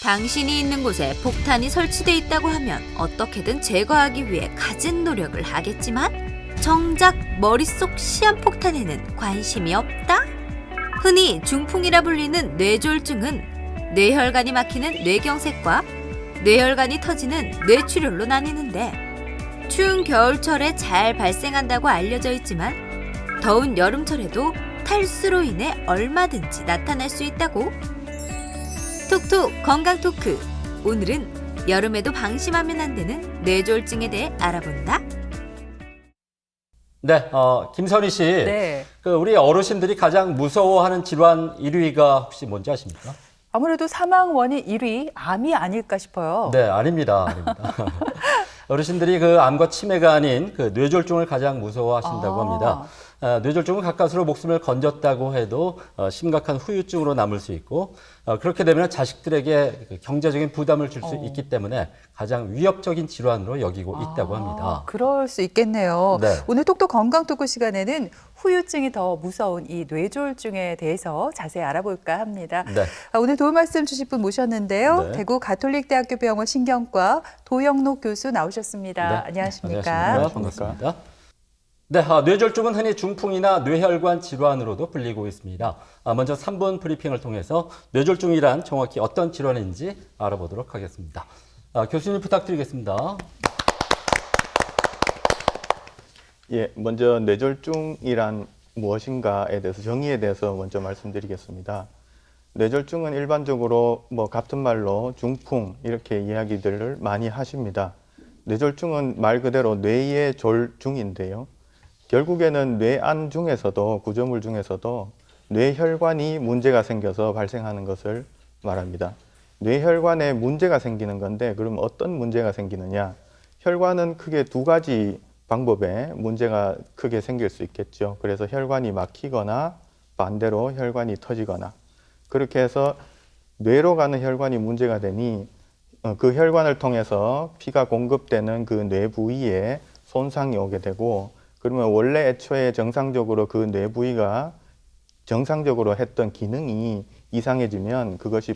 당신이 있는 곳에 폭탄이 설치돼 있다고 하면 어떻게든 제거하기 위해 갖은 노력을 하겠지만 정작 머릿속 시한폭탄에는 관심이 없다? 흔히 중풍이라 불리는 뇌졸중은 뇌혈관이 막히는 뇌경색과 뇌혈관이 터지는 뇌출혈로 나뉘는데 추운 겨울철에 잘 발생한다고 알려져 있지만 더운 여름철에도 탈수로 인해 얼마든지 나타날 수 있다고. 톡톡 건강 토크. 오늘은 여름에도 방심하면 안 되는 뇌졸중에 대해 알아본다. 네, 김선희 씨. 네. 우리 어르신들이 가장 무서워하는 질환 1위가 혹시 뭔지 아십니까? 아무래도 사망 원인 1위 암이 아닐까 싶어요. 네, 아닙니다. 어르신들이 암과 치매가 아닌 뇌졸중을 가장 무서워하신다고 합니다. 뇌졸중은 가까스로 목숨을 건졌다고 해도 심각한 후유증으로 남을 수 있고 그렇게 되면 자식들에게 경제적인 부담을 줄 수 있기 때문에 가장 위협적인 질환으로 여기고 있다고 합니다. 그럴 수 있겠네요. 네. 오늘 톡톡 건강 토크 시간에는 후유증이 더 무서운 이 뇌졸중에 대해서 자세히 알아볼까 합니다. 네. 오늘 도움 말씀 주실 분 모셨는데요. 네. 대구 가톨릭대학교 병원 신경과 도영록 교수 나오셨습니다. 네. 안녕하십니까? 안녕하십니까? 반갑습니다. 네, 뇌졸중은 흔히 중풍이나 뇌혈관 질환으로도 불리고 있습니다. 먼저 3분 브리핑을 통해서 뇌졸중이란 정확히 어떤 질환인지 알아보도록 하겠습니다. 교수님 부탁드리겠습니다. 예, 먼저 뇌졸중이란 무엇인가에 대해서 정의에 대해서 먼저 말씀드리겠습니다. 뇌졸중은 일반적으로 같은 말로 중풍 이렇게 이야기들을 많이 하십니다. 뇌졸중은 말 그대로 뇌의 졸중인데요. 결국에는 뇌안 중에서도 구조물 중에서도 뇌혈관이 문제가 생겨서 발생하는 것을 말합니다. 뇌혈관에 문제가 생기는 건데 그럼 어떤 문제가 생기느냐? 혈관은 크게 두 가지 방법에 문제가 크게 생길 수 있겠죠. 그래서 혈관이 막히거나 반대로 혈관이 터지거나 그렇게 해서 뇌로 가는 혈관이 문제가 되니 그 혈관을 통해서 피가 공급되는 그 뇌 부위에 손상이 오게 되고 그러면 원래 애초에 정상적으로 그 뇌 부위가 정상적으로 했던 기능이 이상해지면 그것이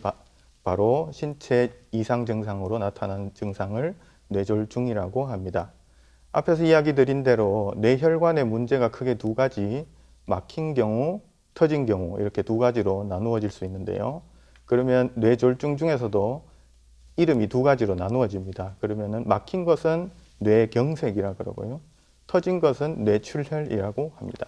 바로 신체 이상 증상으로 나타나는 증상을 뇌졸중이라고 합니다. 앞에서 이야기 드린 대로 뇌혈관의 문제가 크게 두 가지, 막힌 경우, 터진 경우 이렇게 두 가지로 나누어질 수 있는데요. 그러면 뇌졸중 중에서도 이름이 두 가지로 나누어집니다. 그러면은 막힌 것은 뇌경색이라 그러고요. 터진 것은 뇌출혈이라고 합니다.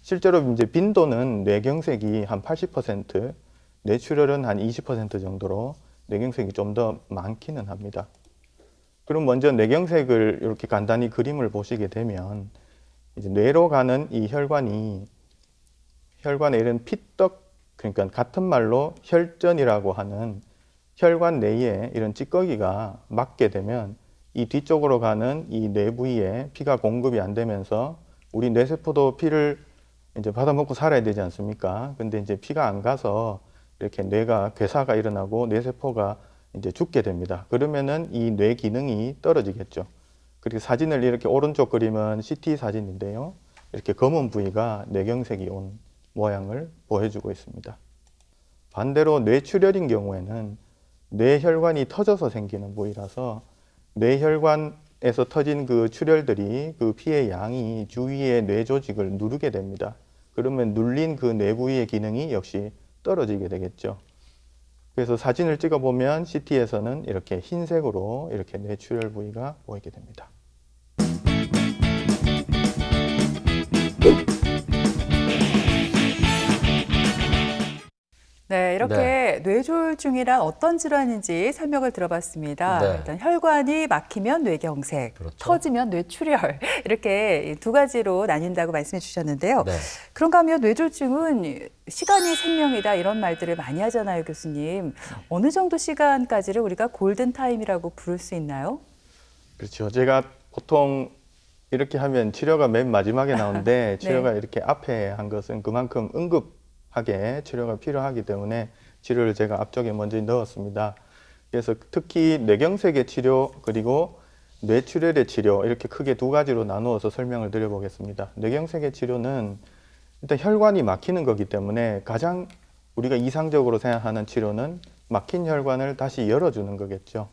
실제로 이제 빈도는 뇌경색이 한 80%, 뇌출혈은 한 20% 정도로 뇌경색이 좀 더 많기는 합니다. 그럼 먼저 뇌경색을 이렇게 간단히 그림을 보시게 되면 이제 뇌로 가는 이 혈관에 이런 피떡, 그러니까 같은 말로 혈전이라고 하는 혈관 내에 이런 찌꺼기가 막게 되면 이 뒤쪽으로 가는 이 뇌 부위에 피가 공급이 안 되면서 우리 뇌세포도 피를 이제 받아먹고 살아야 되지 않습니까? 근데 이제 피가 안 가서 이렇게 뇌가 괴사가 일어나고 뇌세포가 이제 죽게 됩니다. 그러면은 이 뇌 기능이 떨어지겠죠. 그리고 사진을 이렇게 오른쪽 그림은 CT 사진인데요. 이렇게 검은 부위가 뇌경색이 온 모양을 보여주고 있습니다. 반대로 뇌출혈인 경우에는 뇌혈관이 터져서 생기는 부위라서 뇌혈관에서 터진 그 출혈들이 그 피의 양이 주위의 뇌 조직을 누르게 됩니다. 그러면 눌린 그 뇌 부위의 기능이 역시 떨어지게 되겠죠. 그래서 사진을 찍어보면 CT에서는 이렇게 흰색으로 이렇게 뇌출혈 부위가 보이게 됩니다. 네, 이렇게 뇌졸중이란 어떤 질환인지 설명을 들어봤습니다. 네. 일단 혈관이 막히면 뇌경색, 그렇죠. 터지면 뇌출혈 이렇게 두 가지로 나뉜다고 말씀해 주셨는데요. 네. 그런가 하면 뇌졸중은 시간이 생명이다 이런 말들을 많이 하잖아요, 교수님. 어느 정도 시간까지를 우리가 골든타임이라고 부를 수 있나요? 그렇죠. 제가 보통 이렇게 하면 치료가 맨 마지막에 나오는데 치료가 이렇게 앞에 한 것은 그만큼 응급하게 치료가 필요하기 때문에 치료를 제가 앞쪽에 먼저 넣었습니다. 그래서 특히 뇌경색의 치료 그리고 뇌출혈의 치료 이렇게 크게 두 가지로 나누어서 설명을 드려보겠습니다. 뇌경색의 치료는 일단 혈관이 막히는 거기 때문에 가장 우리가 이상적으로 생각하는 치료는 막힌 혈관을 다시 열어주는 거겠죠.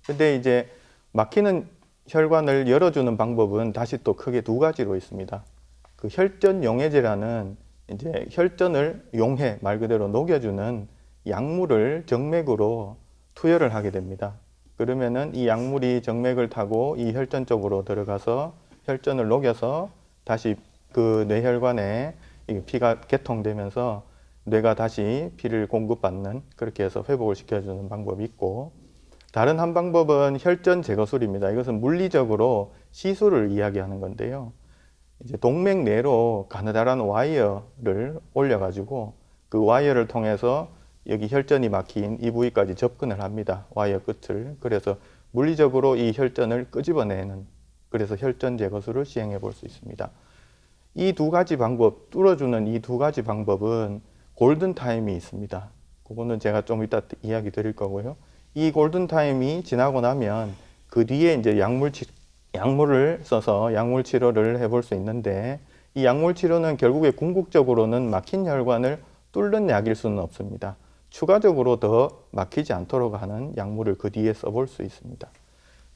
근데 이제 막히는 혈관을 열어주는 방법은 다시 또 크게 두 가지로 있습니다. 그 혈전 용해제라는 이제 혈전을 용해, 말 그대로 녹여주는 약물을 정맥으로 투여를 하게 됩니다. 그러면은 이 약물이 정맥을 타고 이 혈전 쪽으로 들어가서 혈전을 녹여서 다시 그 뇌혈관에 피가 개통되면서 뇌가 다시 피를 공급받는, 그렇게 해서 회복을 시켜주는 방법이 있고, 다른 한 방법은 혈전 제거술입니다. 이것은 물리적으로 시술을 이야기하는 건데요. 이제 동맥 내로 가느다란 와이어를 올려가지고 그 와이어를 통해서 여기 혈전이 막힌 이 부위까지 접근을 합니다. 와이어 끝을. 그래서 물리적으로 이 혈전을 끄집어내는, 그래서 혈전 제거술을 시행해 볼 수 있습니다. 이 두 가지 방법, 뚫어주는 이 두 가지 방법은 골든타임이 있습니다. 그거는 제가 좀 이따 이야기 드릴 거고요. 이 골든타임이 지나고 나면 그 뒤에 이제 약물을 써서 약물 치료를 해볼 수 있는데, 이 약물 치료는 결국에 궁극적으로는 막힌 혈관을 뚫는 약일 수는 없습니다. 추가적으로 더 막히지 않도록 하는 약물을 그 뒤에 써볼 수 있습니다.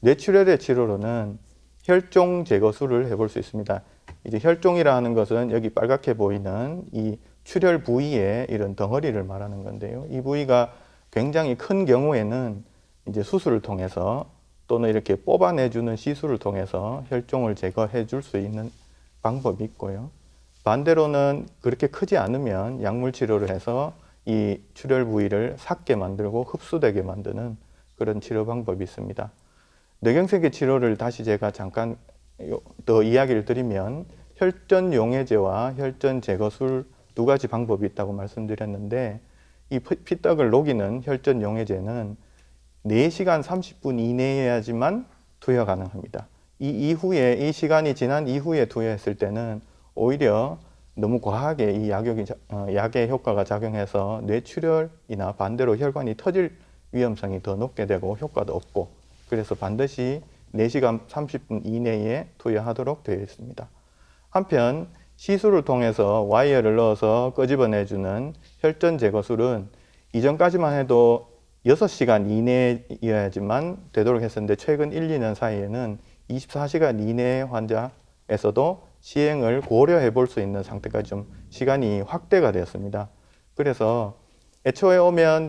뇌출혈의 치료로는 혈종 제거술을 해볼 수 있습니다. 이제 혈종이라는 것은 여기 빨갛게 보이는 이 출혈 부위에 이런 덩어리를 말하는 건데요. 이 부위가 굉장히 큰 경우에는 이제 수술을 통해서 또는 이렇게 뽑아내주는 시술을 통해서 혈종을 제거해 줄 수 있는 방법이 있고요. 반대로는 그렇게 크지 않으면 약물 치료를 해서 이 출혈 부위를 삭게 만들고 흡수되게 만드는 그런 치료 방법이 있습니다. 뇌경색의 치료를 다시 제가 잠깐 더 이야기를 드리면, 혈전 용해제와 혈전 제거술 두 가지 방법이 있다고 말씀드렸는데, 이 피떡을 녹이는 혈전 용해제는 4시간 30분 이내여야지만 투여 가능합니다. 이 시간이 지난 이후에 투여했을 때는 오히려 너무 과하게 이 약의 효과가 작용해서 뇌출혈이나 반대로 혈관이 터질 위험성이 더 높게 되고 효과도 없고, 그래서 반드시 4시간 30분 이내에 투여하도록 되어 있습니다. 한편 시술을 통해서 와이어를 넣어서 끄집어내주는 혈전 제거술은 이전까지만 해도 6시간 이내여야지만 되도록 했었는데, 최근 1, 2년 사이에는 24시간 이내의 환자에서도 시행을 고려해 볼 수 있는 상태까지 좀 시간이 확대가 되었습니다. 그래서 애초에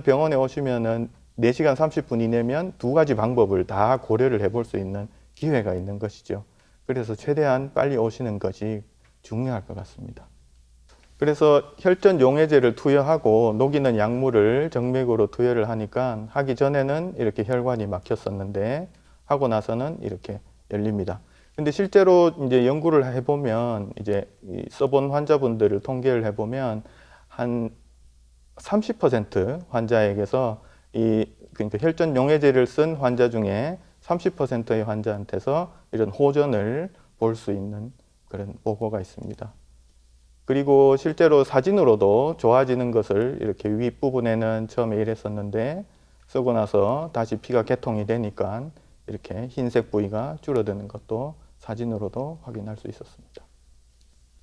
병원에 오시면은 4시간 30분 이내면 두 가지 방법을 다 고려를 해 볼 수 있는 기회가 있는 것이죠. 그래서 최대한 빨리 오시는 것이 중요할 것 같습니다. 그래서 혈전 용해제를 투여하고 녹이는 약물을 정맥으로 투여를 하니까, 하기 전에는 이렇게 혈관이 막혔었는데 하고 나서는 이렇게 열립니다. 근데 실제로 이제 연구를 해보면, 이제 써본 환자분들을 통계를 해보면 한 30% 환자에게서 그러니까 혈전 용해제를 쓴 환자 중에 30%의 환자한테서 이런 호전을 볼 수 있는 그런 보고가 있습니다. 그리고 실제로 사진으로도 좋아지는 것을 이렇게 윗부분에는 처음에 이랬었는데 쓰고 나서 다시 피가 개통이 되니까 이렇게 흰색 부위가 줄어드는 것도 사진으로도 확인할 수 있었습니다.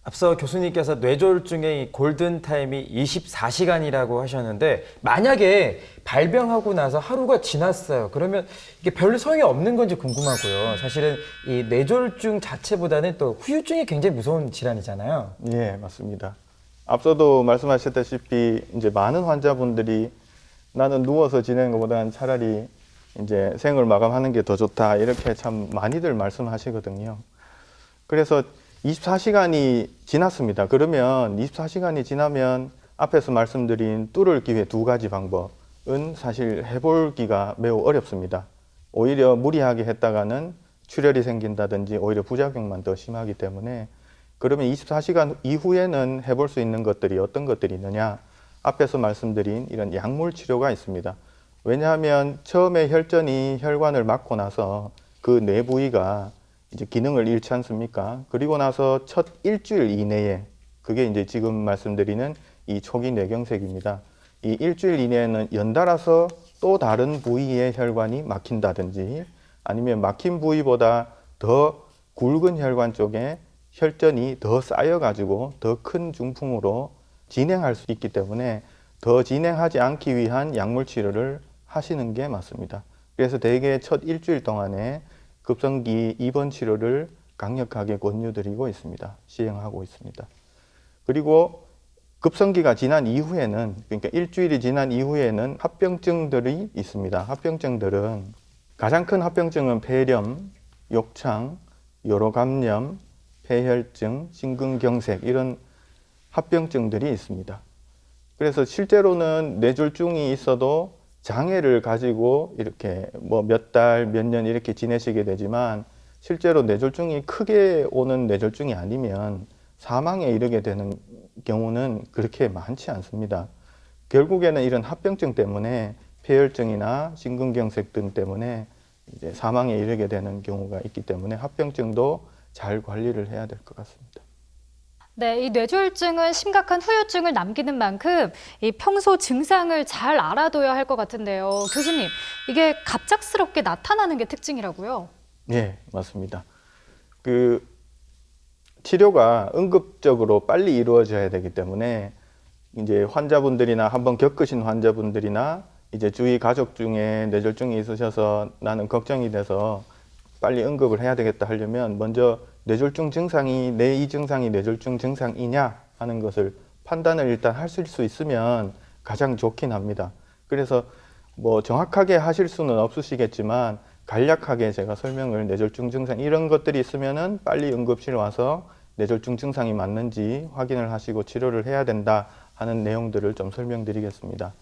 앞서 교수님께서 뇌졸중의 이 골든타임이 24시간이라고 하셨는데, 만약에 발병하고 나서 하루가 지났어요. 그러면 이게 별 소용이 없는 건지 궁금하고요. 사실은 이 뇌졸중 자체보다는 또 후유증이 굉장히 무서운 질환이잖아요. 예, 맞습니다. 앞서도 말씀하셨다시피 이제 많은 환자분들이 나는 누워서 지내는 것보다는 차라리 이제 생을 마감하는 게 더 좋다, 이렇게 참 많이들 말씀하시거든요. 그래서 24시간이 지났습니다. 그러면 24시간이 지나면 앞에서 말씀드린 뚫을 기회 두 가지 방법은 사실 해보기가 매우 어렵습니다. 오히려 무리하게 했다가는 출혈이 생긴다든지 오히려 부작용만 더 심하기 때문에, 그러면 24시간 이후에는 해볼 수 있는 것들이 어떤 것들이 있느냐? 앞에서 말씀드린 이런 약물 치료가 있습니다. 왜냐하면 처음에 혈전이 혈관을 막고 나서 그 뇌 부위가 이제 기능을 잃지 않습니까? 그리고 나서 첫 일주일 이내에, 그게 이제 지금 말씀드리는 이 초기 뇌경색입니다. 이 일주일 이내에는 연달아서 또 다른 부위의 혈관이 막힌다든지, 아니면 막힌 부위보다 더 굵은 혈관 쪽에 혈전이 더 쌓여가지고 더 큰 중풍으로 진행할 수 있기 때문에 더 진행하지 않기 위한 약물 치료를 하시는 게 맞습니다. 그래서 대개 첫 일주일 동안에 급성기 입원 치료를 강력하게 권유드리고 있습니다. 시행하고 있습니다. 그리고 급성기가 지난 이후에는, 그러니까 일주일이 지난 이후에는 합병증들이 있습니다. 합병증들은 가장 큰 합병증은 폐렴, 욕창, 요로감염, 폐혈증, 심근경색 이런 합병증들이 있습니다. 그래서 실제로는 뇌졸중이 있어도 장애를 가지고 이렇게 뭐 몇 달, 몇 년 이렇게 지내시게 되지만 실제로 뇌졸중이 크게 오는 뇌졸중이 아니면 사망에 이르게 되는 경우는 그렇게 많지 않습니다. 결국에는 이런 합병증 때문에 폐혈증이나 심근경색 등 때문에 이제 사망에 이르게 되는 경우가 있기 때문에 합병증도 잘 관리를 해야 될 것 같습니다. 네, 이 뇌졸중은 심각한 후유증을 남기는 만큼 이 평소 증상을 잘 알아둬야 할 것 같은데요. 교수님, 이게 갑작스럽게 나타나는 게 특징이라고요? 네, 맞습니다. 그 치료가 응급적으로 빨리 이루어져야 되기 때문에 이제 환자분들이나 한번 겪으신 환자분들이나 이제 주위 가족 중에 뇌졸중이 있으셔서 나는 걱정이 돼서 빨리 응급을 해야 되겠다 하려면 먼저 뇌졸중 증상이 내 이 증상이 뇌졸중 증상이냐 하는 것을 판단을 일단 하실 수 있으면 가장 좋긴 합니다. 그래서 뭐 정확하게 하실 수는 없으시겠지만 간략하게 제가 설명을 뇌졸중 증상 이런 것들이 있으면은 빨리 응급실 와서 뇌졸중 증상이 맞는지 확인을 하시고 치료를 해야 된다 하는 내용들을 좀 설명드리겠습니다.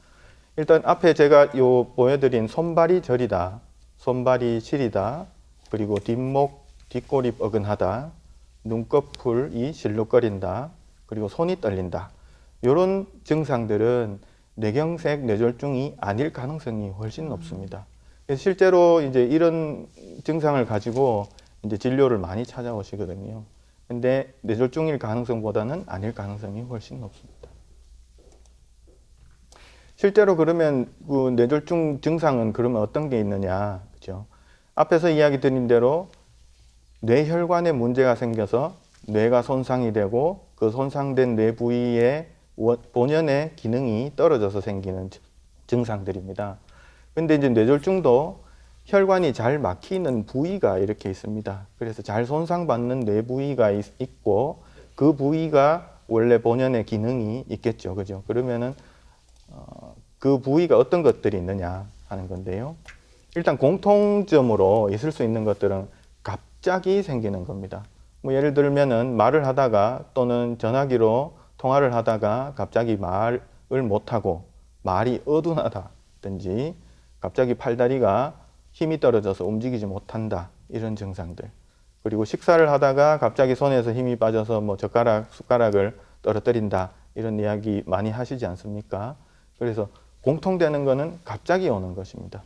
일단 앞에 제가 요 보여드린 손발이 저리다, 손발이 시리다, 그리고 뒷목, 뒷골이 뻐근하다, 눈꺼풀이 실룩거린다, 그리고 손이 떨린다. 이런 증상들은 뇌경색 뇌졸중이 아닐 가능성이 훨씬 높습니다. 그래서 실제로 이제 이런 증상을 가지고 이제 진료를 많이 찾아오시거든요. 근데 뇌졸중일 가능성보다는 아닐 가능성이 훨씬 높습니다. 실제로 그러면 그 뇌졸중 증상은 그러면 어떤 게 있느냐, 그죠? 앞에서 이야기 드린 대로 뇌혈관에 문제가 생겨서 뇌가 손상이 되고 그 손상된 뇌 부위의 본연의 기능이 떨어져서 생기는 증상들입니다. 근데 이제 뇌졸중도 혈관이 잘 막히는 부위가 이렇게 있습니다. 그래서 잘 손상받는 뇌 부위가 있고 그 부위가 원래 본연의 기능이 있겠죠. 그죠? 그러면은 그 부위가 어떤 것들이 있느냐 하는 건데요. 일단 공통점으로 있을 수 있는 것들은 갑자기 생기는 겁니다. 뭐 예를 들면은 말을 하다가 또는 전화기로 통화를 하다가 갑자기 말을 못하고 말이 어둔하다든지 갑자기 팔다리가 힘이 떨어져서 움직이지 못한다 이런 증상들. 그리고 식사를 하다가 갑자기 손에서 힘이 빠져서 뭐 젓가락, 숟가락을 떨어뜨린다 이런 이야기 많이 하시지 않습니까? 그래서 공통되는 것은 갑자기 오는 것입니다.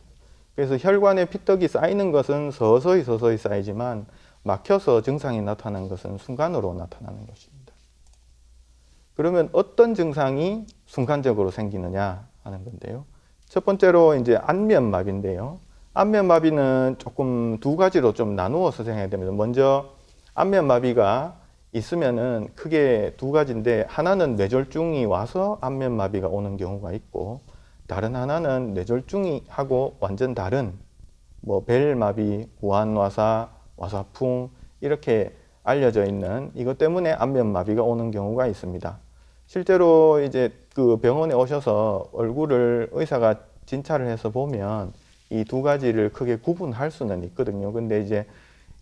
그래서 혈관에 피떡이 쌓이는 것은 서서히 쌓이지만 막혀서 증상이 나타나는 것은 순간으로 나타나는 것입니다. 그러면 어떤 증상이 순간적으로 생기느냐 하는 건데요. 첫 번째로 이제 안면마비인데요. 안면마비는 조금 두 가지로 좀 나누어서 생각해야 됩니다. 먼저 안면마비가 있으면은 크게 두 가지인데 하나는 뇌졸중이 와서 안면마비가 오는 경우가 있고 다른 하나는 뇌졸중이 하고 완전 다른 뭐 벨마비, 구안와사, 와사풍 이렇게 알려져 있는 이것 때문에 안면마비가 오는 경우가 있습니다. 실제로 이제 그 병원에 오셔서 얼굴을 의사가 진찰을 해서 보면 이 두 가지를 크게 구분할 수는 있거든요. 근데 이제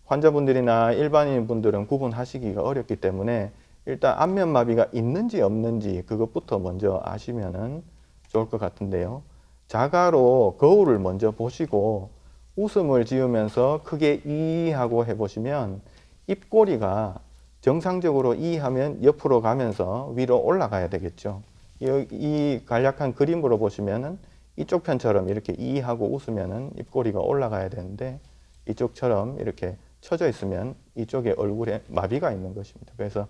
환자분들이나 일반인 분들은 구분하시기가 어렵기 때문에 일단 안면마비가 있는지 없는지 그것부터 먼저 아시면은 좋을 것 같은데요. 자가로 거울을 먼저 보시고 웃음을 지으면서 크게 이 하고 해보시면 입꼬리가 정상적으로 이 하면 옆으로 가면서 위로 올라가야 되겠죠. 이 간략한 그림으로 보시면은 이쪽 편처럼 이렇게 이 하고 웃으면은 입꼬리가 올라가야 되는데 이쪽처럼 이렇게 처져 있으면 이쪽에 얼굴에 마비가 있는 것입니다. 그래서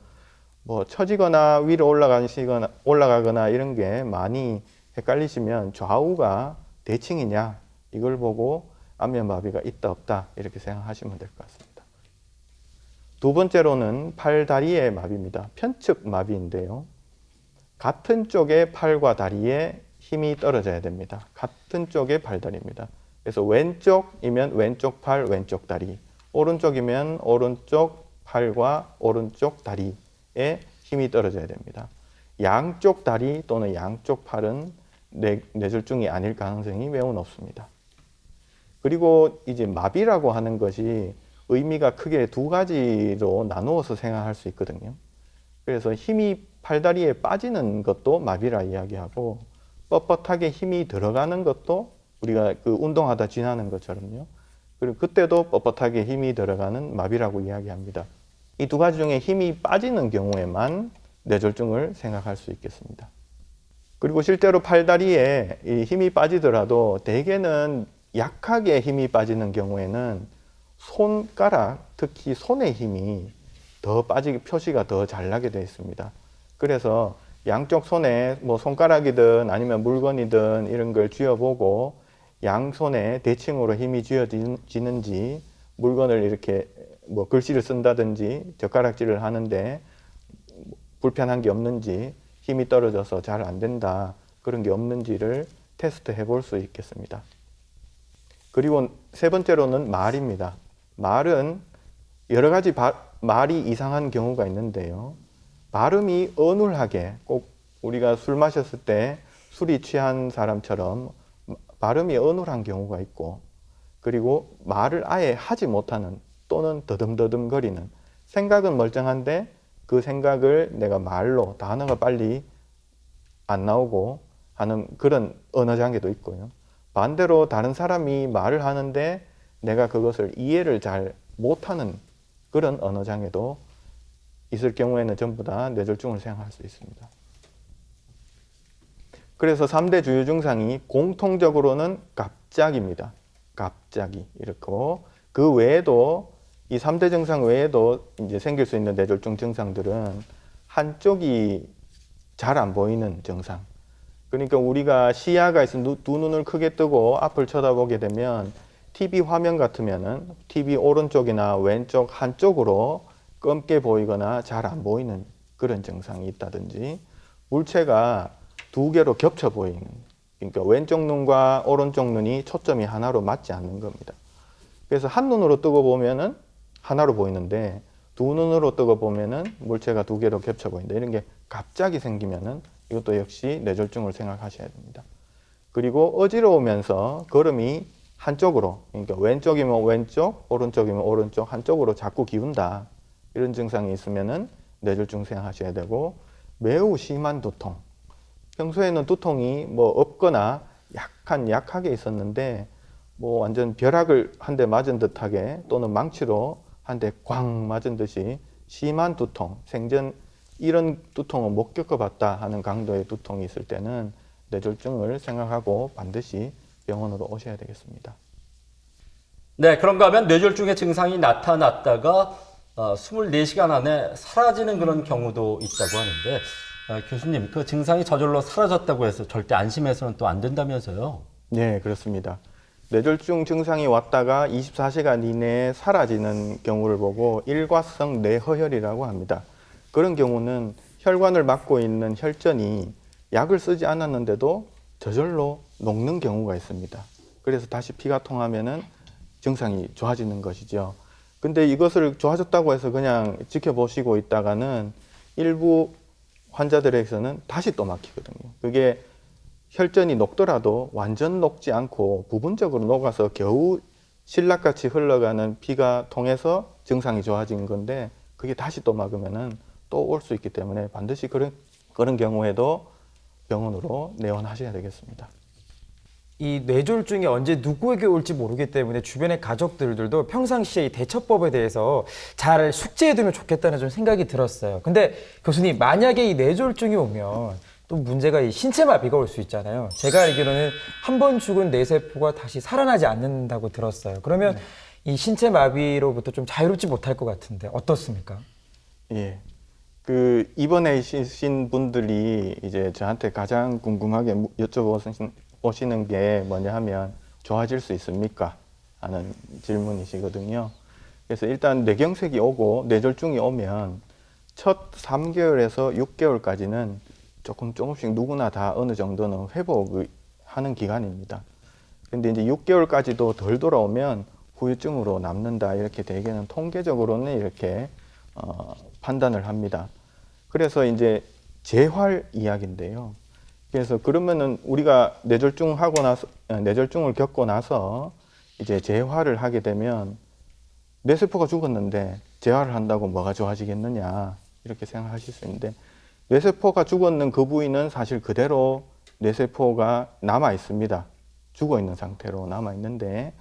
뭐 처지거나 위로 올라가거나 이런 게 많이 헷갈리시면 좌우가 대칭이냐 이걸 보고 안면마비가 있다 없다 이렇게 생각하시면 될 것 같습니다. 두 번째로는 팔, 다리의 마비입니다. 편측 마비인데요. 같은 쪽의 팔과 다리에 힘이 떨어져야 됩니다. 같은 쪽의 팔다리입니다. 그래서 왼쪽이면 왼쪽 팔, 왼쪽 다리, 오른쪽이면 오른쪽 팔과 오른쪽 다리에 힘이 떨어져야 됩니다. 양쪽 다리 또는 양쪽 팔은 뇌졸중이 아닐 가능성이 매우 높습니다. 그리고 이제 마비라고 하는 것이 의미가 크게 두 가지로 나누어서 생각할 수 있거든요. 그래서 힘이 팔다리에 빠지는 것도 마비라 이야기하고 뻣뻣하게 힘이 들어가는 것도 우리가 그 운동하다 지나는 것처럼요. 그리고 그때도 뻣뻣하게 힘이 들어가는 마비라고 이야기합니다. 이 두 가지 중에 힘이 빠지는 경우에만 뇌졸중을 생각할 수 있겠습니다. 그리고 실제로 팔다리에 이 힘이 빠지더라도 대개는 약하게 힘이 빠지는 경우에는 손가락, 특히 손의 힘이 더 빠지게 표시가 더 잘 나게 되어 있습니다. 그래서 양쪽 손에 뭐 손가락이든 아니면 물건이든 이런 걸 쥐어보고 양손에 대칭으로 힘이 쥐어지는지 물건을 이렇게 뭐 글씨를 쓴다든지 젓가락질을 하는데 불편한 게 없는지 힘이 떨어져서 잘 안 된다 그런 게 없는지를 테스트 해볼 수 있겠습니다. 그리고 세 번째로는 말입니다. 말은 여러 가지 말이 이상한 경우가 있는데요. 발음이 어눌하게 꼭 우리가 술 마셨을 때 술이 취한 사람처럼 발음이 어눌한 경우가 있고 그리고 말을 아예 하지 못하는 또는 더듬더듬거리는 생각은 멀쩡한데 그 생각을 내가 말로 단어가 빨리 안 나오고 하는 그런 언어 장애도 있고요. 반대로 다른 사람이 말을 하는데 내가 그것을 이해를 잘 못하는 그런 언어 장애도 있을 경우에는 전부 다 뇌졸중을 생각할 수 있습니다. 그래서 3대 주요 증상이 공통적으로는 갑작입니다. 갑자기 이렇고 그 외에도 이 3대 증상 외에도 이제 생길 수 있는 뇌졸중 증상들은 한쪽이 잘 안 보이는 증상. 그러니까 우리가 시야가 있으면 두 눈을 크게 뜨고 앞을 쳐다보게 되면 TV 화면 같으면은 TV 오른쪽이나 왼쪽 한쪽으로 검게 보이거나 잘 안 보이는 그런 증상이 있다든지 물체가 두 개로 겹쳐 보이는 그러니까 왼쪽 눈과 오른쪽 눈이 초점이 하나로 맞지 않는 겁니다. 그래서 한 눈으로 뜨고 보면은 하나로 보이는데 두 눈으로 뜨고 보면은 물체가 두 개로 겹쳐 보인다. 이런 게 갑자기 생기면은 이것도 역시 뇌졸중을 생각하셔야 됩니다. 그리고 어지러우면서 걸음이 한쪽으로 그러니까 왼쪽이면 왼쪽, 오른쪽이면 오른쪽 한쪽으로 자꾸 기운다. 이런 증상이 있으면은 뇌졸중 생각하셔야 되고 매우 심한 두통. 평소에는 두통이 뭐 없거나 약하게 있었는데 뭐 완전 벼락을 한 대 맞은 듯하게 또는 망치로 한 대 꽝 맞은 듯이 심한 두통, 생전 이런 두통은 못 겪어봤다 하는 강도의 두통이 있을 때는 뇌졸중을 생각하고 반드시 병원으로 오셔야 되겠습니다. 네, 그런가 하면 뇌졸중의 증상이 나타났다가 24시간 안에 사라지는 그런 경우도 있다고 하는데 교수님, 그 증상이 저절로 사라졌다고 해서 절대 안심해서는 또 안 된다면서요? 네, 그렇습니다. 뇌졸중 증상이 왔다가 24시간 이내에 사라지는 경우를 보고 일과성 뇌허혈이라고 합니다. 그런 경우는 혈관을 막고 있는 혈전이 약을 쓰지 않았는데도 저절로 녹는 경우가 있습니다. 그래서 다시 피가 통하면은 증상이 좋아지는 것이죠. 근데 이것을 좋아졌다고 해서 그냥 지켜보시고 있다가는 일부 환자들에게서는 다시 또 막히거든요. 그게 혈전이 녹더라도 완전 녹지 않고 부분적으로 녹아서 겨우 신락같이 흘러가는 피가 통해서 증상이 좋아진 건데 그게 다시 또 막으면은 또 올 수 있기 때문에 반드시 그런 경우에도 병원으로 내원하셔야 되겠습니다. 이 뇌졸중이 언제 누구에게 올지 모르기 때문에 주변의 가족들도 평상시에 이 대처법에 대해서 잘 숙지해두면 좋겠다는 좀 생각이 들었어요. 근데 교수님, 만약에 이 뇌졸중이 오면 또 문제가 이 신체마비가 올 수 있잖아요. 제가 알기로는 한 번 죽은 뇌세포가 다시 살아나지 않는다고 들었어요. 그러면 이 신체마비로부터 좀 자유롭지 못할 것 같은데 어떻습니까? 예. 그 입원해 계신 분들이 이제 저한테 가장 궁금하게 여쭤보시는 게 뭐냐 하면 좋아질 수 있습니까? 하는 질문이시거든요. 그래서 일단 뇌경색이 오고 뇌졸중이 오면 첫 3개월에서 6개월까지는 조금씩 누구나 다 어느 정도는 회복을 하는 기간입니다. 근데 이제 6개월까지도 덜 돌아오면 후유증으로 남는다. 이렇게 대개는 통계적으로는 이렇게 판단을 합니다. 그래서 이제 재활 이야기인데요. 그래서 그러면은 우리가 뇌졸중을 겪고 나서 이제 재활을 하게 되면 뇌세포가 죽었는데 재활을 한다고 뭐가 좋아지겠느냐 이렇게 생각하실 수 있는데, 뇌세포가 죽었는 그 부위는 사실 그대로 뇌세포가 남아 있습니다. 죽어 있는 상태로 남아 있는데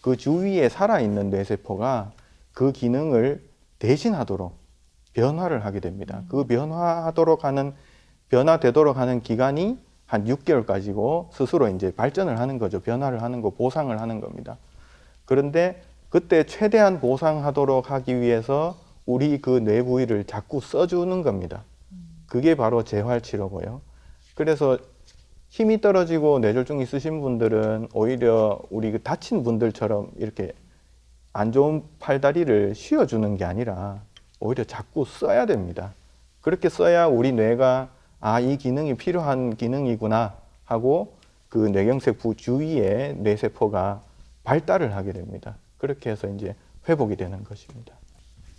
그 주위에 살아 있는 뇌세포가 그 기능을 대신하도록 변화를 하게 됩니다. 그 변화되도록 하는 기간이 한 6개월까지고 스스로 이제 발전을 하는 거죠. 변화를 하는 거, 보상을 하는 겁니다. 그런데 그때 최대한 보상하도록 하기 위해서 우리 그 뇌 부위를 자꾸 써주는 겁니다. 그게 바로 재활치료고요. 그래서 힘이 떨어지고 뇌졸중 있으신 분들은 오히려 우리 그 다친 분들처럼 이렇게 안 좋은 팔다리를 쉬어주는 게 아니라 오히려 자꾸 써야 됩니다. 그렇게 써야 우리 뇌가 이 기능이 필요한 기능이구나 하고 그 뇌경색부 주위에 뇌세포가 발달을 하게 됩니다. 그렇게 해서 이제 회복이 되는 것입니다.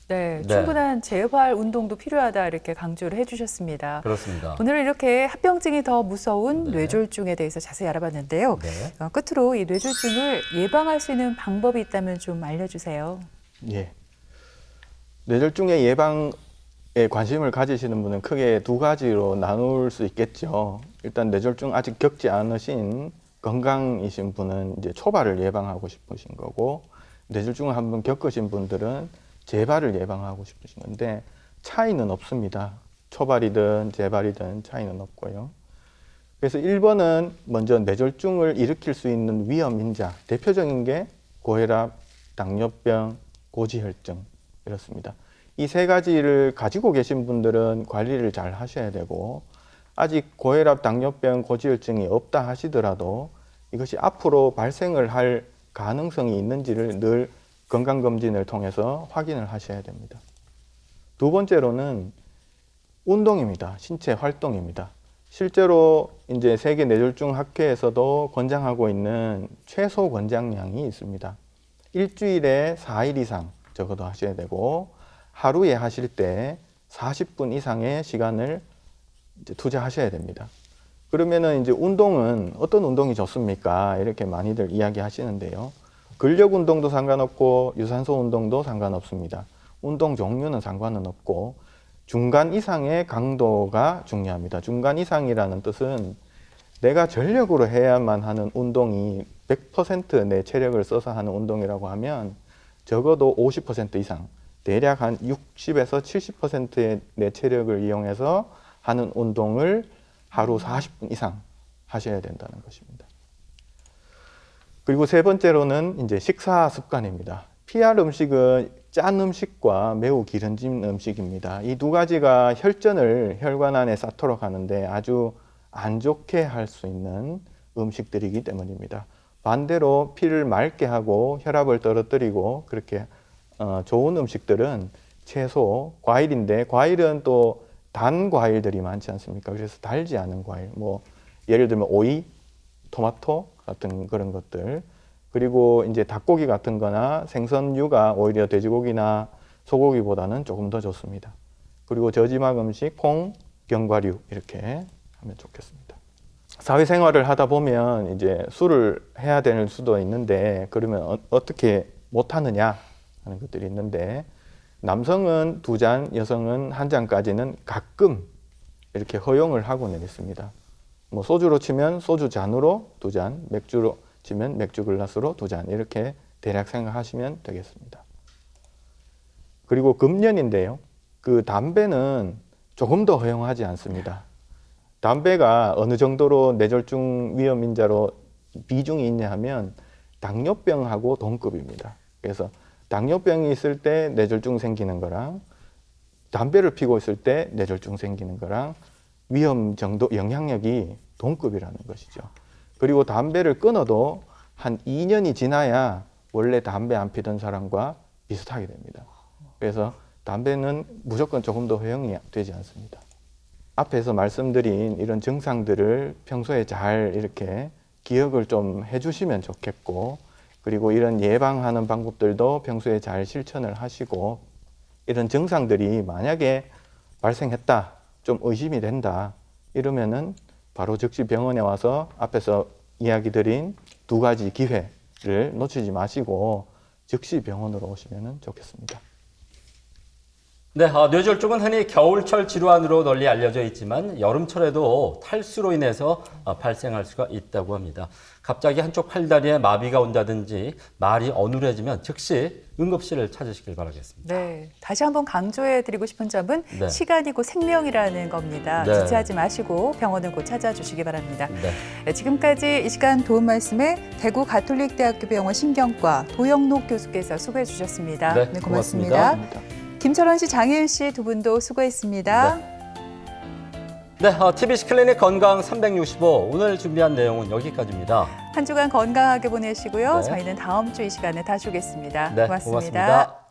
네, 네. 충분한 재활 운동도 필요하다 이렇게 강조를 해주셨습니다. 그렇습니다. 오늘은 이렇게 합병증이 더 무서운 네. 뇌졸중에 대해서 자세히 알아봤는데요. 네. 끝으로 이 뇌졸중을 예방할 수 있는 방법이 있다면 좀 알려주세요. 예. 뇌졸중의 예방에 관심을 가지시는 분은 크게 두 가지로 나눌 수 있겠죠. 일단 뇌졸중 아직 겪지 않으신 건강이신 분은 이제 초발을 예방하고 싶으신 거고, 뇌졸중을 한번 겪으신 분들은 재발을 예방하고 싶으신 건데 차이는 없습니다. 초발이든 재발이든 차이는 없고요. 그래서 1번은 먼저 뇌졸중을 일으킬 수 있는 위험인자, 대표적인 게 고혈압, 당뇨병, 고지혈증 이렇습니다. 이 세 가지를 가지고 계신 분들은 관리를 잘 하셔야 되고, 아직 고혈압, 당뇨병, 고지혈증이 없다 하시더라도 이것이 앞으로 발생을 할 가능성이 있는지를 늘 건강검진을 통해서 확인을 하셔야 됩니다. 두 번째로는 운동입니다. 신체 활동입니다. 실제로 이제 세계 뇌졸중 학회에서도 권장하고 있는 최소 권장량이 있습니다. 일주일에 4일 이상 적어도 하셔야 되고, 하루에 하실 때 40분 이상의 시간을 이제 투자하셔야 됩니다. 그러면은 이제 운동은 어떤 운동이 좋습니까? 이렇게 많이들 이야기하시는데요. 근력 운동도 상관없고 유산소 운동도 상관없습니다. 운동 종류는 상관은 없고 중간 이상의 강도가 중요합니다. 중간 이상이라는 뜻은 내가 전력으로 해야만 하는 운동이 100% 내 체력을 써서 하는 운동이라고 하면 적어도 50% 이상, 대략 한 60에서 70%의 내 체력을 이용해서 하는 운동을 하루 40분 이상 하셔야 된다는 것입니다. 그리고 세 번째로는 이제 식사 습관입니다. PR 음식은 짠 음식과 매우 기름진 음식입니다. 이 두 가지가 혈전을 혈관 안에 쌓도록 하는데 아주 안 좋게 할 수 있는 음식들이기 때문입니다. 반대로 피를 맑게 하고 혈압을 떨어뜨리고 그렇게 좋은 음식들은 채소, 과일인데, 과일은 또 단 과일들이 많지 않습니까? 그래서 달지 않은 과일, 뭐 예를 들면 오이, 토마토 같은 그런 것들, 그리고 이제 닭고기 같은 거나 생선류가 오히려 돼지고기나 소고기보다는 조금 더 좋습니다. 그리고 저지막 음식, 콩, 견과류 이렇게 하면 좋겠습니다. 사회생활을 하다 보면 이제 술을 해야 될 수도 있는데, 그러면 어떻게 못하느냐 하는 것들이 있는데, 남성은 2잔, 여성은 1잔까지는 가끔 이렇게 허용을 하고는 있습니다. 뭐 소주로 치면 소주 잔으로 2잔, 맥주로 치면 맥주 글라스로 2잔, 이렇게 대략 생각하시면 되겠습니다. 그리고 금연인데요. 그 담배는 조금 더 허용하지 않습니다. 담배가 어느 정도로 뇌졸중 위험인자로 비중이 있냐 하면 당뇨병하고 동급입니다. 그래서 당뇨병이 있을 때 뇌졸중 생기는 거랑 담배를 피고 있을 때 뇌졸중 생기는 거랑 위험 정도, 영향력이 동급이라는 것이죠. 그리고 담배를 끊어도 한 2년이 지나야 원래 담배 안 피던 사람과 비슷하게 됩니다. 그래서 담배는 무조건 조금 더 허용이 되지 않습니다. 앞에서 말씀드린 이런 증상들을 평소에 잘 이렇게 기억을 좀 해주시면 좋겠고, 그리고 이런 예방하는 방법들도 평소에 잘 실천을 하시고, 이런 증상들이 만약에 발생했다, 좀 의심이 된다 이러면은 바로 즉시 병원에 와서 앞에서 이야기 드린 2가지 기회를 놓치지 마시고 즉시 병원으로 오시면 좋겠습니다. 네, 뇌졸중은 흔히 겨울철 질환으로 널리 알려져 있지만 여름철에도 탈수로 인해서 발생할 수가 있다고 합니다. 갑자기 한쪽 팔다리에 마비가 온다든지 말이 어눌해지면 즉시 응급실을 찾으시길 바라겠습니다. 네, 다시 한번 강조해 드리고 싶은 점은 네. 시간이고 생명이라는 겁니다. 네. 지체하지 마시고 병원을 곧 찾아주시기 바랍니다. 네. 네, 지금까지 이 시간 도움 말씀에 대구 가톨릭대학교 병원 신경과 도영록 교수께서 수고해 주셨습니다. 네, 고맙습니다. 감사합니다. 김철원 씨, 장혜윤 씨 두 분도 수고했습니다. 네, TBC 클리닉 건강 365 오늘 준비한 내용은 여기까지입니다. 한 주간 건강하게 보내시고요. 네. 저희는 다음 주 이 시간에 다시 오겠습니다. 네, 고맙습니다. 고맙습니다.